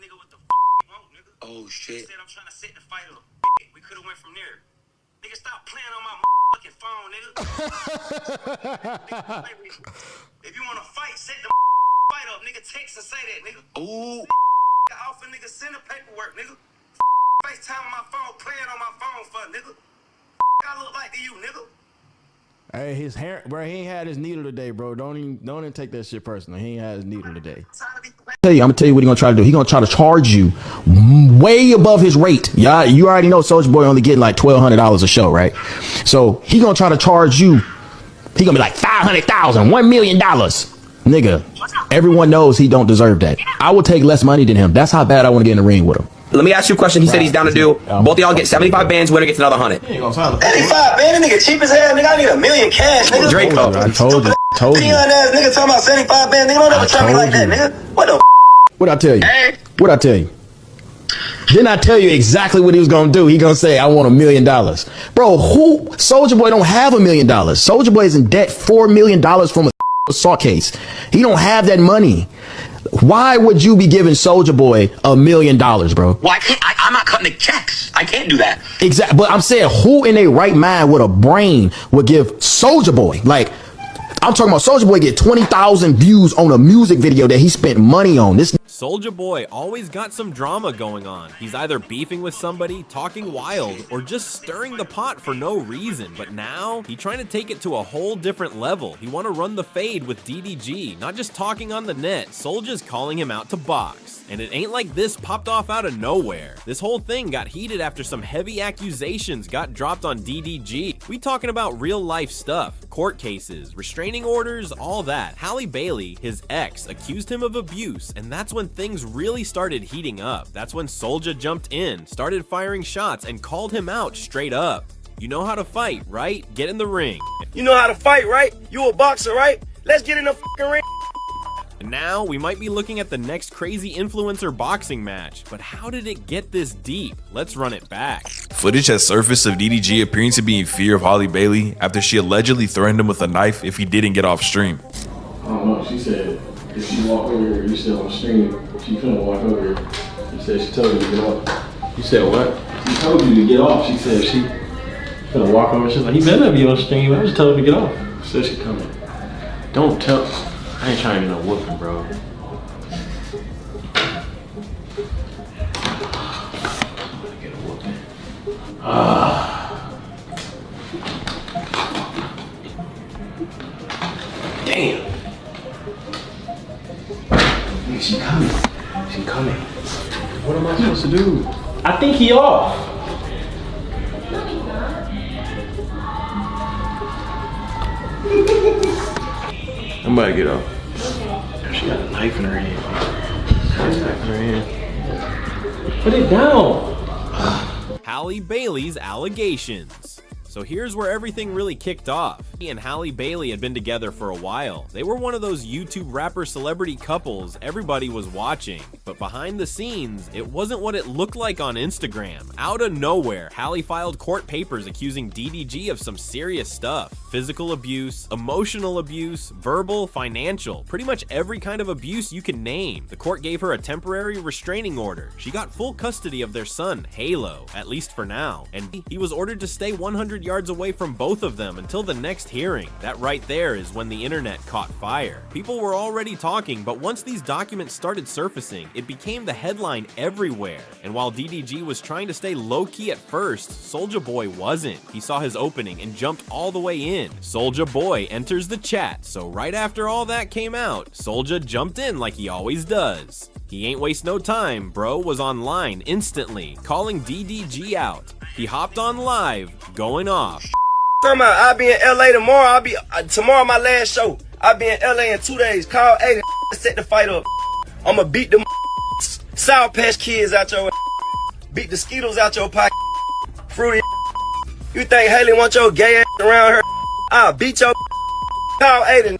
nigga what the you want, nigga. Oh shit. He said I'm trying to set the fight up. We could have went from there. Nigga, stop playing on my fucking phone, nigga. If you want to fight, set the fight up, nigga. Text and say that, nigga. Ooh. Off a nigga, send the paperwork, nigga. FaceTime on my phone, playing on my phone for nigga. I look like to you, nigga. Hey, his hair, bro. He ain't had his needle today, bro. Don't even take that shit personal. He ain't had his needle today. I'm gonna tell you what he gonna try to do. He gonna try to charge you way above his rate. Yeah, you already know Soulja Boy only getting like $1,200 a show, right? So he gonna try to charge you. He gonna be like $500,000, $1 million, nigga. Everyone knows he don't deserve that. I will take less money than him. That's how bad I want to get in the ring with him. Let me ask you a question. He said he's down to do. Both of y'all get 75 bands. Winner gets another 100. 75, man. That nigga cheap as hell, nigga. I need $1 million cash, nigga. Drake, I told you. Peon ass nigga talking about 75 bands. Nigga, don't ever try me like that, nigga. What the What'd I tell you? Hey. What'd I tell you? Didn't I tell you exactly what he was gonna do? He gonna say, I want $1 million. Bro, Soulja Boy don't have $1 million. Soulja Boy is in debt $4 million from a assault case. He don't have that money. Why would you be giving Soulja Boy $1 million, bro? Well, I'm not cutting the checks. I can't do that. Exactly. But I'm saying, who in their right mind with a brain would give Soulja Boy, like, I'm talking about Soulja Boy get 20,000 views on a music video that he spent money on. This Soulja Boy always got some drama going on. He's either beefing with somebody, talking wild, or just stirring the pot for no reason. But now, he's trying to take it to a whole different level. He want to run the fade with DDG, not just talking on the net. Soulja's calling him out to box. And it ain't like this popped off out of nowhere. This whole thing got heated after some heavy accusations got dropped on DDG. We talking about real life stuff, court cases, restraining orders, all that. Halle Bailey, his ex, accused him of abuse, and that's when things really started heating up. That's when Soulja jumped in, started firing shots, and called him out straight up. You know how to fight, right? Get in the ring. You know how to fight, right? You a boxer, right? Let's get in the fucking ring. And now, we might be looking at the next crazy influencer boxing match, but how did it get this deep? Let's run it back. Footage has surfaced of DDG appearing to be in fear of Halle Bailey after she allegedly threatened him with a knife if he didn't get off stream. I don't know, she said if you walk over here, you still on stream, she couldn't walk over here. She said she told you to get off. You said what? She told you to get off. She said she couldn't walk over. She's like, he better be on stream. I just told her to get off. She said she coming. Don't tell. I ain't trying to get no whooping, bro. Get a whooping. Damn. She coming. She coming. What am I supposed to do? I think he off. I'm about to get off. She got a knife in her hand. Put it down. Halle Bailey's allegations. So here's where everything really kicked off. He and Halle Bailey had been together for a while. They were one of those YouTube rapper celebrity couples everybody was watching. But behind the scenes, it wasn't what it looked like on Instagram. Out of nowhere, Halle filed court papers accusing DDG of some serious stuff. Physical abuse, emotional abuse, verbal, financial, pretty much every kind of abuse you can name. The court gave her a temporary restraining order. She got full custody of their son, Halo, at least for now. And he was ordered to stay 100 yards away from both of them until the next hearing. That right there is when the internet caught fire. People were already talking, but once these documents started surfacing, it became the headline everywhere. And while DDG was trying to stay low-key at first, Soulja Boy wasn't. He saw his opening and jumped all the way in. Soulja Boy enters the chat, so right after all that came out, Soulja jumped in like he always does. He ain't waste no time, bro was online instantly, calling DDG out. He hopped on live, going off. Talking about I'll be in LA tomorrow. Tomorrow my last show. I'll be in LA in 2 days. Call 8 and set the fight up. I'ma beat the Sour Patch Kids out your beat the Skittles out your pocket. Fruity. You think Haley want your gay ass around her? I'll beat your call 8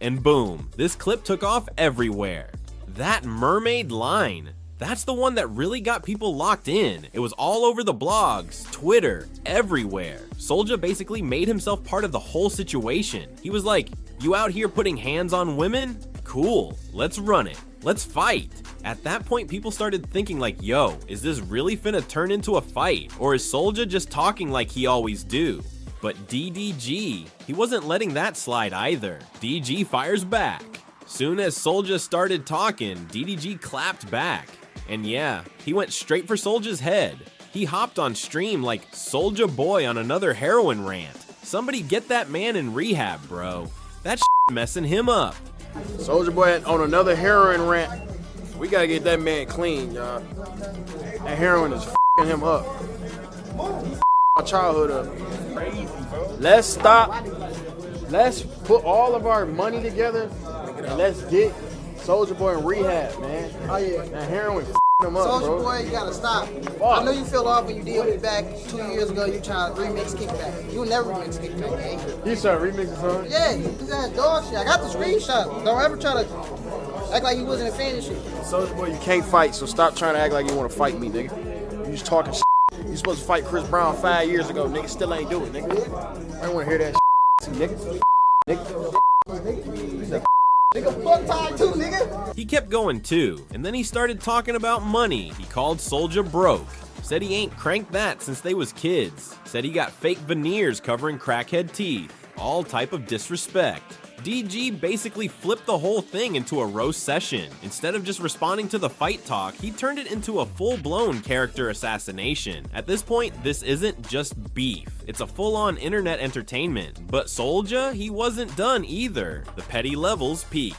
and boom, this clip took off everywhere. That mermaid line. That's the one that really got people locked in. It was all over the blogs, Twitter, everywhere. Soulja basically made himself part of the whole situation. He was like, you out here putting hands on women? Cool, let's run it. let's fight. At that point, people started thinking like, yo, is this really finna turn into a fight? Or is Soulja just talking like he always do? But DDG, he wasn't letting that slide either. DG fires back. Soon as Soulja started talking, DDG clapped back. And yeah, he went straight for Soulja's head. He hopped on stream like Soulja Boy on another heroin rant. Somebody get that man in rehab, bro. That messing him up. Soulja Boy on another heroin rant. We gotta get that man clean, y'all. That heroin is f***ing him up. My childhood up. Crazy, bro. Let's stop. Let's put all of our money together and let's get Soulja Boy in rehab, man. Oh yeah. That heroin f***ing him up, Soulja bro. Boy, you gotta stop. Fuck. I know you feel off when you did me back 2 years ago. You trying to remix Kickback. You never remix Kickback, gang. He started remixing song? Yeah, this that dog shit. I got the screenshot. Don't ever try to act like he wasn't a fan of shit. Soulja Boy, you can't fight, so stop trying to act like you want to fight me, nigga. You just talking shit. You supposed to fight Chris Brown 5 years ago, nigga. Still ain't do it, nigga. I don't want to hear that shit, nigga. Nigga, fuck Ty too, nigga. He kept going too, and then he started talking about money. He called Soulja broke. Said he ain't cranked that since they was kids. Said he got fake veneers covering crackhead teeth. All type of disrespect. DG basically flipped the whole thing into a roast session. Instead of just responding to the fight talk, he turned it into a full-blown character assassination. At this point, this isn't just beef. It's a full-on internet entertainment. But Soulja, he wasn't done either. The petty levels peak.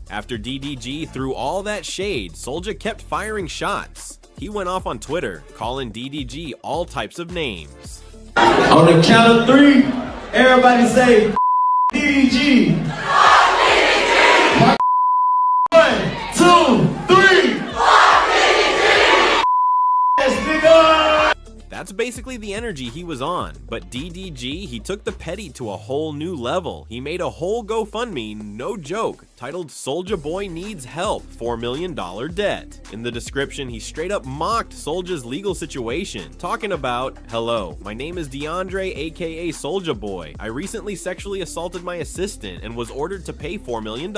After DDG threw all that shade, Soulja kept firing shots. He went off on Twitter, calling DDG all types of names. On the count of 3, everybody say DDG. 1, 2, 3. That's basically the energy he was on, but DDG, he took the petty to a whole new level. He made a whole GoFundMe, no joke, titled Soulja Boy Needs Help, $4 million debt. In the description, he straight up mocked Soulja's legal situation, talking about, hello, my name is DeAndre, aka Soulja Boy. I recently sexually assaulted my assistant and was ordered to pay $4 million.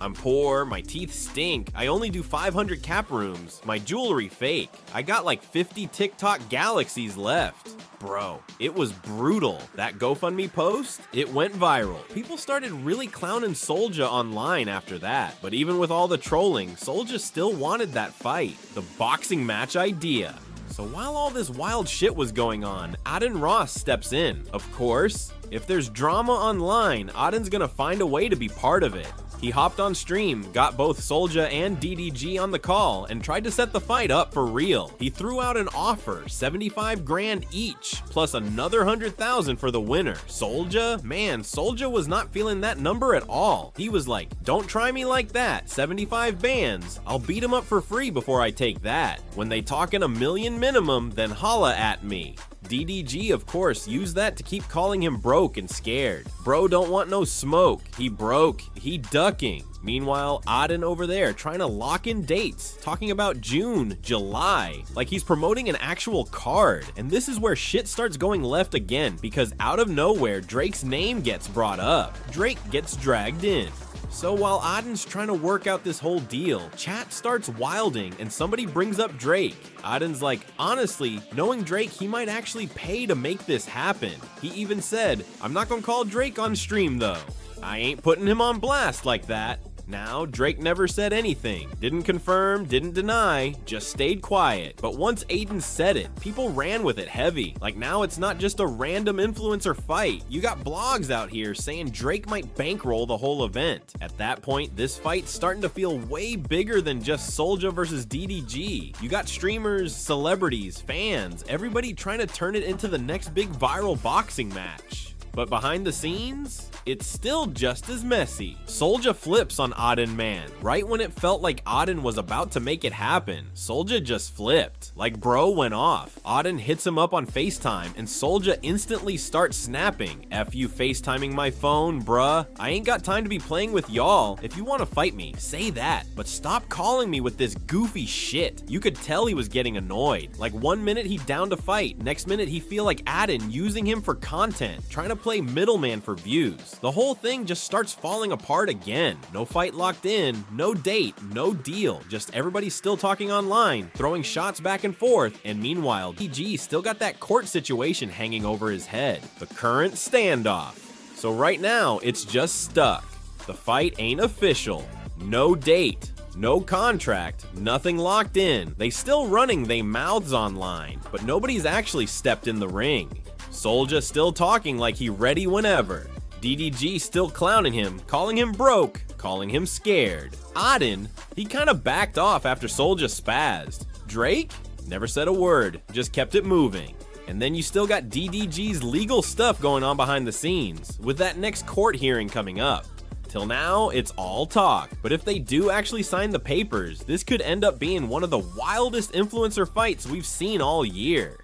I'm poor, my teeth stink, I only do 500 cap rooms, my jewelry fake. I got like 50 TikTok galaxies left. Bro, it was brutal. That GoFundMe post, it went viral. People started really clowning Soulja online after that. But even with all the trolling, Soulja still wanted that fight. The boxing match idea. So while all this wild shit was going on, Aden Ross steps in. Of course, if there's drama online, Aden's gonna find a way to be part of it. He hopped on stream, got both Soulja and DDG on the call, and tried to set the fight up for real. He threw out an offer, 75 grand each, plus another 100,000 for the winner. Soulja? Man, Soulja was not feeling that number at all. He was like, don't try me like that, 75 bands. I'll beat him up for free before I take that. When they talkin' $1 million minimum, then holla at me. DDG, of course, used that to keep calling him broke and scared. Bro don't want no smoke. He broke. He ducking. Meanwhile, Aden over there trying to lock in dates, talking about June, July, like he's promoting an actual card. And this is where shit starts going left again, because out of nowhere, Drake's name gets brought up. Drake gets dragged in. So while Aden's trying to work out this whole deal, chat starts wilding and somebody brings up Drake. Aden's like, honestly, knowing Drake, he might actually pay to make this happen. He even said, I'm not gonna call Drake on stream though. I ain't putting him on blast like that. Now, Drake never said anything, didn't confirm, didn't deny, just stayed quiet. But once Aiden said it, people ran with it heavy. Like now it's not just a random influencer fight. You got blogs out here saying Drake might bankroll the whole event. At that point, this fight's starting to feel way bigger than just Soulja versus DDG. You got streamers, celebrities, fans, everybody trying to turn it into the next big viral boxing match. But behind the scenes, it's still just as messy. Soulja flips on Aden Man. Right when it felt like Aden was about to make it happen, Soulja just flipped. Like bro went off. Aden hits him up on FaceTime and Soulja instantly starts snapping. F you FaceTiming my phone, bruh. I ain't got time to be playing with y'all. If you want to fight me, say that. But stop calling me with this goofy shit. You could tell he was getting annoyed. Like 1 minute he down to fight, next minute he feel like Aden using him for content, trying to play middleman for views. The whole thing just starts falling apart again. No fight locked in, no date, no deal. Just everybody still talking online, throwing shots back and forth, and meanwhile, DDG still got that court situation hanging over his head. The current standoff. So right now, it's just stuck. The fight ain't official. No date. No contract, nothing locked in. They still running they mouths online, but nobody's actually stepped in the ring. Soulja still talking like he ready whenever. DDG still clowning him, calling him broke, calling him scared. Auden, he kinda backed off after Soulja spazzed. Drake? Never said a word, just kept it moving. And then you still got DDG's legal stuff going on behind the scenes, with that next court hearing coming up. Till now, it's all talk, but if they do actually sign the papers, this could end up being one of the wildest influencer fights we've seen all year.